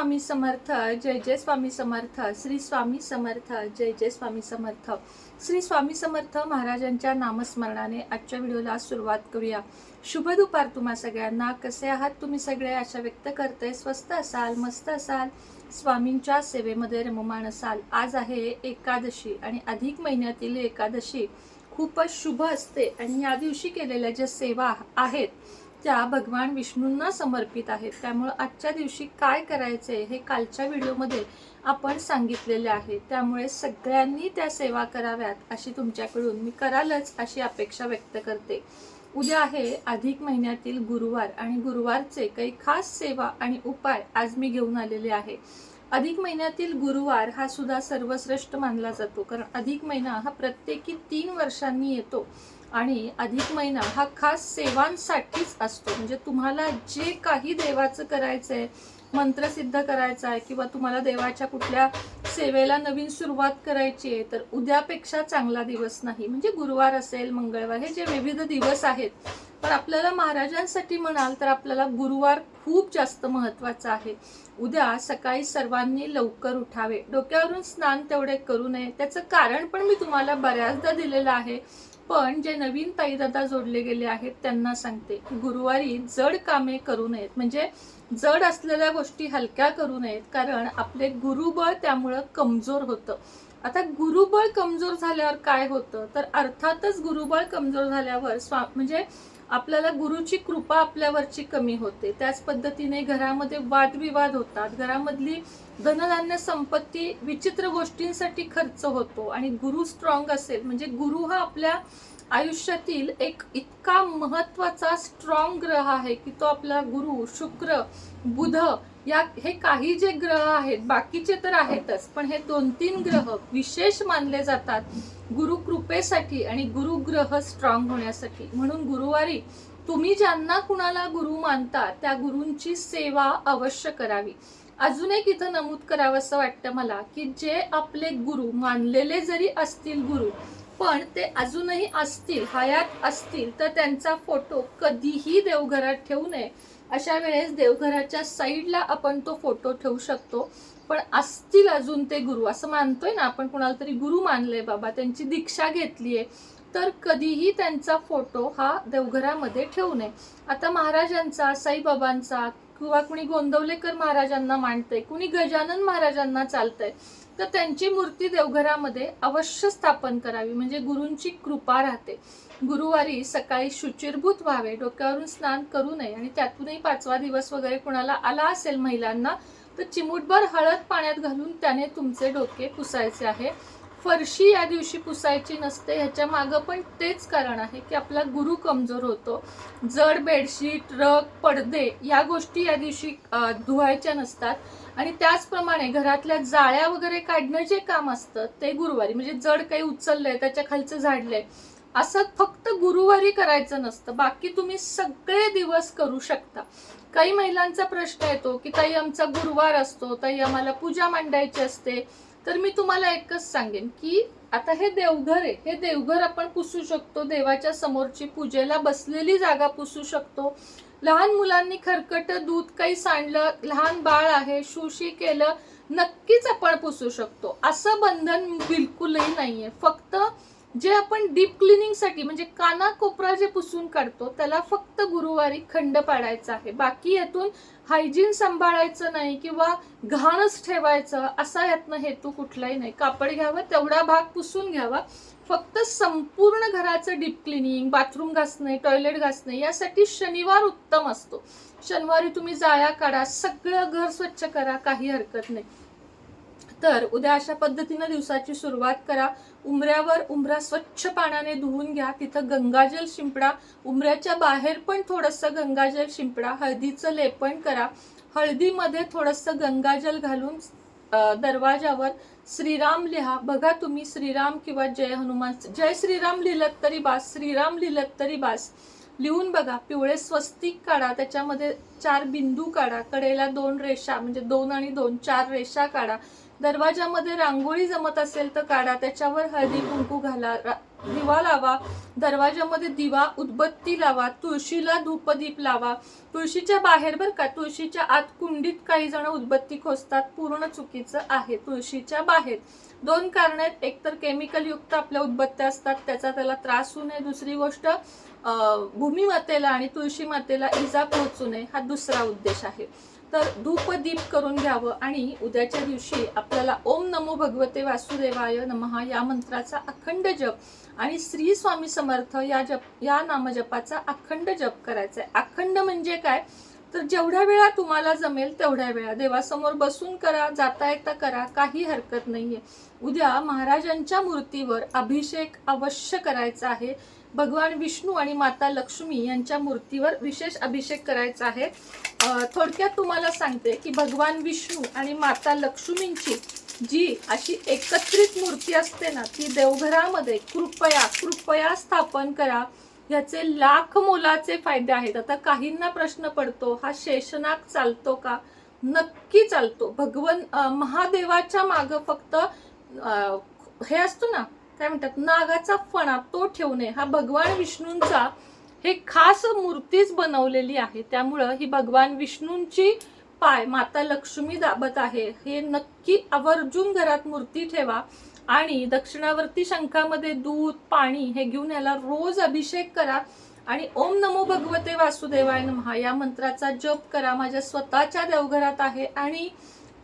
स्वामी समर्थ, जय जय स्वामी समर्थ, श्री स्वामी समर्थ, जय जय स्वामी समर्थ. श्री स्वामी समर्थ महाराजांच्या नामस्मरणाने आजच्या व्हिडिओला सुरुवात करूया. शुभ दुपार तुम्हा सगळ्यांना. कसे आहात तुम्ही सगळे? आशा व्यक्त करते स्वस्त असाल, मस्त असाल, स्वामींच्या सेवेमध्ये रममाण असाल. आज आहे एकादशी आणि अधिक महिन्यातील एकादशी खूपच शुभ असते आणि या दिवशी केलेल्या ज्या सेवा आहेत त्या भगवान विष्णूंना समर्पित आहेत. त्यामुळे आजच्या दिवशी काय करायचे हे कालच्या व्हिडिओमध्ये आपण सांगितलेले आहे. त्यामुळे सगळ्यांनी त्या सेवा कराव्यात अशी तुमच्याकडून मी करालच अशी अपेक्षा व्यक्त करते. उद्या आहे अधिक महिन्यातील गुरुवार आणि गुरुवारचे काही खास सेवा आणि उपाय आज मी घेऊन आलेले आहे. अधिक महिन्यातील गुरुवार हा सुद्धा सर्वश्रेष्ठ मानला जातो, कारण अधिक महिना हा प्रत्येकी 3 वर्षांनी येतो आणि अधिक महिना हा खास सेवांसाठीच असतो. म्हणजे तुम्हाला जे काही देवाचं करायचंय, मंत्रसिद्ध करायचं आहे किंवा तुम्हाला देवाच्या कुठल्या सेवेला नवीन सुरुवात करायची आहे, तर उद्यापेक्षा चांगला दिवस नाही. म्हणजे गुरुवार असेल, मंगळवार, हे जे विविध दिवस आहेत, पण आपल्याला महाराजांसाठी म्हणाल तर आपल्याला गुरुवार खूप जास्त महत्वाचा आहे. उद्या सकाळी सर्वांनी लवकर उठावे, डोक्यावरून स्नान तेवढे करू नये. त्याचं कारण पण मी तुम्हाला बऱ्याचदा दिलेलं आहे, पण जे नवीन ताई दादा जोडले गेले आहेत त्यांना सांगते की गुरुवारी जड कामे करू नयेत. म्हणजे जड असलेल्या गोष्टी हलक्या करू नयेत, कारण आपले गुरुबळ त्यामुळं कमजोर होतं. आता गुरुबळ कमजोर झाल्यावर काय होतं, तर अर्थातच गुरुबळ कमजोर झाल्यावर म्हणजे आपल्याला गुरुची कृपा आपल्यावरची कमी होते. त्याच पद्धतीने घरामध्ये वादविवाद होतात, घरामधली धनधान्य संपत्ती विचित्र गोष्टींसाठी खर्च होतो. आणि गुरु स्ट्रॉंग असेल, म्हणजे गुरु हा आपल्या आयुष्यातील एक इतका महत्वाचा स्ट्रॉंग ग्रह आहे की तो आपला गुरु, शुक्र, बुध, हे काही जे ग्रह आहेत, बाकीचे तर आहेतच, पण हे 2-3 ग्रह विशेष मानले जातात गुरु कृपेसाठी आणि गुरु ग्रह स्ट्रॉंग होण्यासाठी. म्हणून गुरुवारी तुम्ही ज्यांना कुणाला गुरु मानता त्या गुरूंची सेवा अवश्य करावी. अजून एक इथं नमूद करावं असं वाटतं मला की जे आपले गुरु मानलेले जरी असतील गुरु, पण ते अजूनही असतील, हयात असतील, तर त्यांचा फोटो कधीही देवघरात ठेवू नये. अशा वेळेस देवघराच्या साईडला आपण तो फोटो ठेवू शकतो. पण असतील अजून ते गुरु, असं मानतोय ना आपण, कुणाला तरी गुरु मानले, बाबा त्यांची दीक्षा घेतलीये, तर कधीही त्यांचा फोटो हा देवघरामध्ये ठेवू नये. आता महाराजांचा, साईबाबांचा किंवा कुणी गोंदवलेकर महाराजांना मानतंय, कुणी गजानन महाराजांना चालतंय, तर त्यांची मूर्ती देवघरामध्ये अवश्य स्थापन करावी. म्हणजे गुरूंची कृपा राहते. गुरुवारी सकाळी शुचिरभूत व्हावे, डोक्यावरून स्नान करू नये आणि त्यातूनही 5वा दिवस वगैरे कुणाला आला असेल महिलांना, तर चिमूटभर हळद पाण्यात घालून त्याने तुमचे डोके पुसायचे आहे. फरशी या दिवशी पुसायची नसते. ह्याच्या मागं पण तेच कारण आहे की आपला गुरु कमजोर होतो. जड बेडशीट, रग, पडदे या गोष्टी या दिवशी धुवायच्या नसतात. आणि त्याचप्रमाणे घरातल्या जाळ्या वगैरे काढणं जे काम असतं ते गुरुवारी, म्हणजे जड काही उचललंय, त्याच्या खालचं झाडलंय, असं फक्त गुरुवारी करायचं नसतं. बाकी तुम्ही सगळे दिवस करू शकता. काही महिलांचा प्रश्न येतो की ताई आमचा गुरुवार असतो, ताई आम्हाला पूजा मांडायची असते. तर मी तुम्हाला एकच सांगेन की आता हे देवघर आहे, हे देवघर आपण पुसू शकतो. देवाच्या समोरची पूजेला बसलेली जागा पुसू शकतो. लहान मुलांनी खरकट दूध काही सांडलं, लहान बाळ आहे, शूशी केलं, नक्कीच आपण पुसू शकतो. असं बंधन बिलकुलही नाहीये. फक्त जे आपण डीप क्लिनिंग साठी, म्हणजे कानाकोपरा जे पुसून काढतो, त्याला फक्त गुरुवारी खंड पाडायचा आहे. बाकी यातून हायजीन सांभाळायचं नाही किंवा घाणच ठेवायचं असा यातनं हेतू कुठलाही नाही. कापड घ्यावं, तेवढा भाग पुसून घ्यावा. फक्त संपूर्ण घराचं डीप क्लिनिंग, बाथरूम घासणे, टॉयलेट घासणे, यासाठी शनिवार उत्तम असतो. शनिवारी तुम्ही जाळ्या काढा, सगळं घर स्वच्छ करा, काही हरकत नाही. तर उद्या अशा पद्धतीने दिवसाची सुरुवात करा. उंबऱ्यावर उंबरा स्वच्छ पाण्याने धुवून घ्या, तिथं गंगाजल शिंपडा. उंबऱ्याच्या बाहेर पण थोडंसं गंगाजल शिंपडा. हळदीचं लेपन करा. हळदीमध्ये थोडंसं गंगाजल घालून दरवाजावर श्रीराम लिहा. बघा तुम्ही श्रीराम किंवा जय हनुमान, जय श्रीराम लिहिलत तरी बास, श्रीराम लिहिलत तरी बास, लिहून बघा. पिवळे स्वस्तिक काढा, त्याच्यामध्ये 4 बिंदू काढा, कडेला 2 रेषा, म्हणजे 2 आणि 2 4 रेषा काढा. दरवाजामध्ये रांगोळी जमत असेल तर काढा, त्याच्यावर हळदी कुंकू घाला. दिवा लावा, दरवाजामध्ये दिवा उदबत्ती लावा, तुळशीला धूपदीप लावा. तुळशीच्या बाहेर बरं का, तुळशीच्या आत कुंडीत काही जण उदबत्ती खोसतात, पूर्ण चुकीचं आहे. तुळशीच्या बाहेर 2 कारण आहेत. एक तर केमिकल युक्त आपल्या उदबत्त्या असतात, त्याचा त्याला त्रास होऊ नये. दुसरी गोष्ट भूमिमातेला आणि तुळशी मातेला इजा पोहोचू नये, हा दुसरा उद्देश आहे. तर धूपदीप करून घ्यावं आणि उद्याच्या दिवशी आपल्याला ओम नमो भगवते वासुदेवाय नमः या मंत्राचा अखंड जप आणि श्री स्वामी समर्थ या नामजपाचा अखंड जप करायचा आहे. अखंड म्हणजे काय, तर जेवढ्या वेळा तुम्हाला जमेल तेवढ्या वेळा देवासमोर बसून करा, जाता येता करा, काही हरकत नाहीये. उद्या महाराजांच्या मूर्तीवर अभिषेक अवश्य करायचा आहे. भगवान विष्णू आणि माता लक्ष्मी यांच्या मूर्तीवर विशेष अभिषेक करायचा आहे. थोडक्यात तुम्हाला सांगते की भगवान विष्णू आणि माता लक्ष्मींची जी अशी एकत्रित मूर्ती असते ना, ती देवघरामध्ये कृपया स्थापन करा. याचे लाख मोलाचे फायदे आहेत. आता काहींना प्रश्न पडतो, हा शेषनाग चालतो का? नक्की चालतो. महादेवाच्या माग फक्त हे असतो ना, काय म्हणतात, नागाचा फणा, तो ठेवणे. हा भगवान विष्णूंचा हे खास मूर्तीच बनवलेली आहे. त्यामुळं ही भगवान विष्णूंची पाय माता लक्ष्मी दाबत आहे. हे नक्की आवर्जून घरात मूर्ती ठेवा आणि दक्षिणावर्ती शंखामध्ये दूध पाणी हे घेऊन याला रोज अभिषेक करा आणि ओम नमो भगवते वासुदेवाय नमः या मंत्राचा जप करा. माझ्या स्वतःच्या देवघरात आहे आणि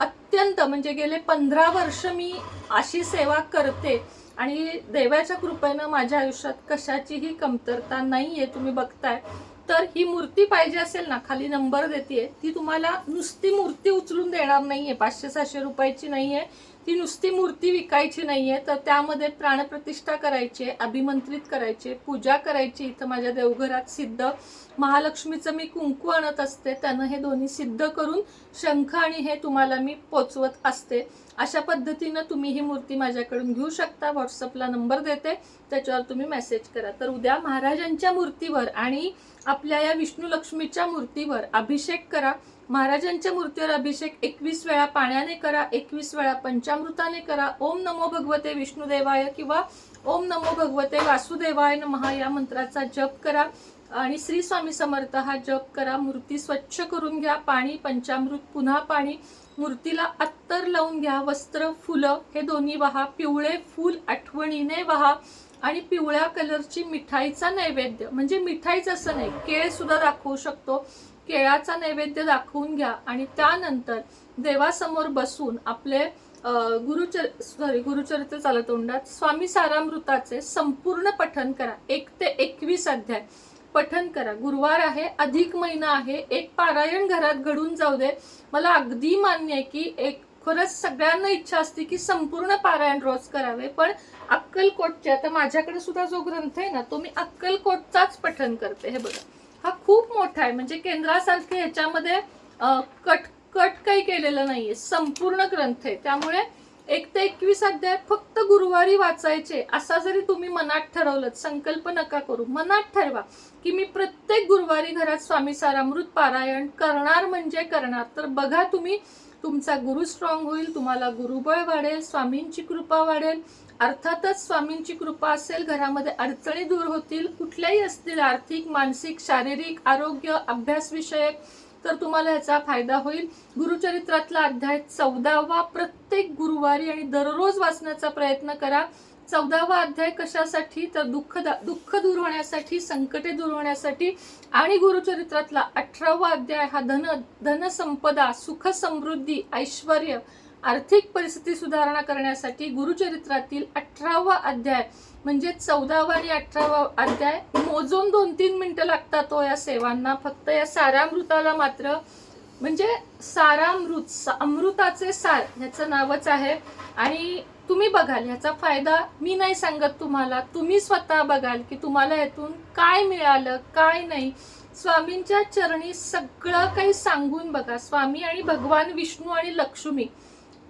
अत्यंत म्हणजे गेले 15 वर्ष मी अशी सेवा करते आणि देवाच्या कृपेनं माझ्या आयुष्यात कशाचीही कमतरता नाहीये. तुम्ही बघताय. तर ही मूर्ती पाहिजे असेल ना, खाली नंबर देते, ती तुम्हाला नुसती मूर्ती उचलून देणार नाहीये, 500-600 रुपयाची नाहीये ती, नुसती मूर्ती विकायची नाहीये. तर त्यामध्ये प्राणप्रतिष्ठा करायची, अभिमंत्रित करायचे, पूजा करायची. इथं माझ्या देवघरात सिद्ध महालक्ष्मीचं मी कुंकू आणत असते, त्यानं हे दोन्ही सिद्ध करून शंख आणि हे तुम्हाला मी पोचवत असते. अशा पद्धतीनं तुम्ही ही मूर्ती माझ्याकडून घेऊ शकता. व्हॉट्सअपला नंबर देते, त्याच्यावर तुम्ही मेसेज करा. तर उद्या महाराजांच्या मूर्तीवर आणि आपल्या या विष्णू लक्ष्मीच्या मूर्तीवर अभिषेक करा. महाराजांच्या मूर्तीवर अभिषेक 21 वेळा पाण्याने करा, 21 वेळा पंचामृताने करा. ओम नमो भगवते विष्णुदेवाय किंवा ओम नमो भगवते वासुदेवाय नमः या मंत्राचा जप करा आणि श्री स्वामी समर्थ हा जप करा. मूर्ती स्वच्छ करून घ्या, पाणी पंचामृत पुन्हा पाणी, मूर्तीला अत्तर लावून घ्या, वस्त्र फुलं हे दोन्ही वाहा, पिवळे फूल आठवणीने वाहा आणि पिवळ्या कलरची मिठाईचा नैवेद्य, म्हणजे मिठाईच असं नाही, केळ सुद्धा दाखवू शकतो, केळाचा नैवेद्य दाखवून घ्या आणि त्यानंतर देवासमोर बसून आपले गुरुचरित्र चालत तोंडात स्वामी सारामृताचे संपूर्ण पठण करा. 1 ते 21 अध्याय पठण करा. गुरुवार आहे, अधिक महिना आहे, एक पारायण घरात घडून जाऊ दे. मला अगदी मान्य आहे की खरंच सगळ्यांना इच्छा असते की संपूर्ण पारायण रोज करावे, पण अक्कलकोटचे, आता माझ्याकडे सुद्धा जो ग्रंथ आहे ना, तो मी अक्कलकोटचाच पठण करते. हे बघा, हा खूप मोठा आहे, म्हणजे केंद्रासारखे ह्याच्यामध्ये कट काही केलेलं नाहीये, संपूर्ण ग्रंथ आहे. त्यामुळे 1 ते 21 अध्याय फक्त गुरुवारी वाचायचे. असा जरी तुम्ही मनात ठरवलं, संकल्प नका करू, मनात ठरवा की मी प्रत्येक गुरुवारी घरात स्वामी सारामृत पारायण करणार म्हणजे करणार. तर बघा, तुमचा गुरु स्ट्रॉंग होईल, तुम्हाला गुरुबळ वाढेल, स्वामींची कृपा वाढेल. अर्थातच स्वामींची कृपा असेल, घरामध्ये अडचणी दूर होतील, कुठल्याही असतील, आर्थिक, मानसिक, शारीरिक, आरोग्य, अभ्यास विषयक, तर तुम्हाला याचा फायदा होईल. गुरुचरित्रातला अध्याय 14वा प्रत्येक गुरुवारी आणि दररोज वाचण्याचा प्रयत्न करा. 14वा अध्याय कशासाठी, तर दुःख दूर होण्यासाठी, संकटे दूर होण्यासाठी. आणि गुरुचरित्रातला 18वा अध्याय हा धन संपदा, सुख समृद्धी, ऐश्वर्य, आर्थिक परिस्थिती सुधारणा करण्यासाठी. गुरुचरित्रातील 18वा अध्याय म्हणजे 14वा आणि 18वा अध्याय मोजून 2-3 मिनिटं लागतात तो या सेवांना. फक्त या सारामृताला मात्र, म्हणजे सारामृत, अमृताचे सार ह्याचं नावच आहे. आणि तुम्ही बघाल ह्याचा फायदा, मी नाही सांगत तुम्हाला, तुम्ही स्वतः बघाल की तुम्हाला ह्यातून काय मिळालं काय नाही. स्वामींच्या चरणी सगळं काही सांगून बघा. स्वामी आणि भगवान विष्णू आणि लक्ष्मी,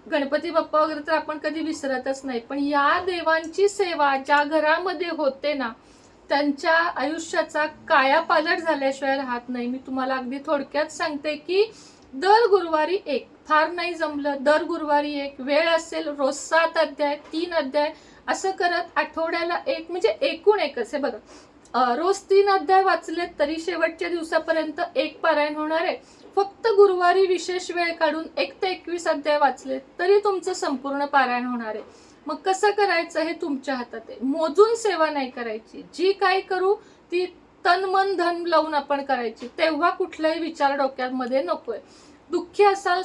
गणपती बाप्पा वगैरे तर आपण कधी विसरतच नाही, पण या देवांची सेवा ज्या घरामध्ये होते ना, त्यांच्या आयुष्याचा कायापालट झाल्याशिवाय राहत नाही. मी तुम्हाला अगदी थोडक्यात सांगते की दर गुरुवारी एक, फार नाही जमलं दर गुरुवारी एक, वेळ असेल रोज 7 अध्याय, 3 अध्याय असं करत आठवड्याला एक म्हणजे एकूण एकच आहे बघा, रोज 3 अध्याय वाचलेत तरी शेवटच्या दिवसापर्यंत एक पारायण होणार आहे. फक्त गुरुवारी विशेष वेळ काढून 1 ते 21 अध्याय वाचले तरी तुमचं संपूर्ण पारायण होणार आहे. मग कसं करायचं हे तुमच्या हातात आहे. मोजून सेवा नाही करायची, जी काय करू ती तन मन धन लावून आपण करायची. तेव्हा कुठलाही विचार डोक्यामध्ये नकोय. दुःखी असाल,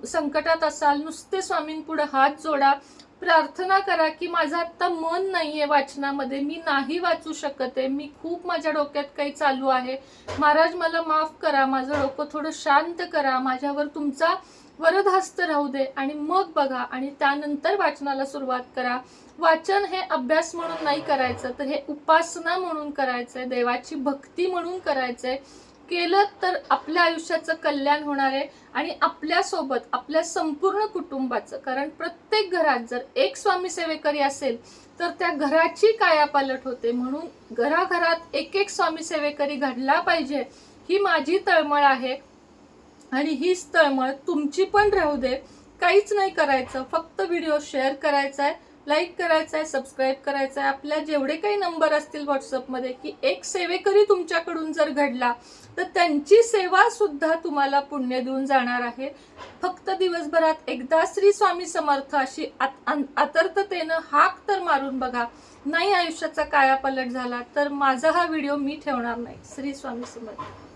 संकटात असाल, नुसते स्वामींपुढे हात जोडा, प्रार्थना करा की माझं आता मन नाहीये वाचनामध्ये, मी नाही वाचू शकत आहे, मी खूप माझ्या डोक्यात काही चालू आहे, महाराज मला माफ करा, माझं डोकं थोडं शांत करा, माझ्यावर तुमचा वरदहस्त राहू दे, आणि मग बघा आणि त्यानंतर वाचनाला सुरुवात करा. वाचन हे अभ्यास म्हणून नाही करायचं, तर हे उपासना म्हणून करायचंय, देवाची भक्ती म्हणून करायचंय. केलं तर आपल्या आयुष्याचं कल्याण होणार आहे आणि आपल्यासोबत आपल्या संपूर्ण कुटुंबाचं. कारण प्रत्येक घरात जर एक स्वामी सेवेकरी असेल तर त्या घराची कायापालट होते. म्हणून घराघरात एक एक स्वामी सेवेकरी घडला पाहिजे, ही माझी तळमळ आहे. आणि हीच तळमळ तुमची पण राहू दे. काहीच नाही करायचं, फक्त व्हिडिओ शेअर करायचा आहे, लाईक करायचा आहे, सबस्क्राईब करायचा आहे. आपल्या जेवढे काही नंबर असतील व्हॉट्सअपमध्ये की एक सेवेकरी तुमच्याकडून जर घडला तर त्यांची सेवा सुद्धा तुम्हाला पुण्य देऊन जाणार आहे. फक्त दिवसभरात एकदा श्री स्वामी समर्थ अशी आतुरतेनं हाक तर मारून बघा. नाही आयुष्याचा कायापालट झाला तर माझा हा व्हिडिओ मी ठेवणार नाही. श्री स्वामी समर्थ.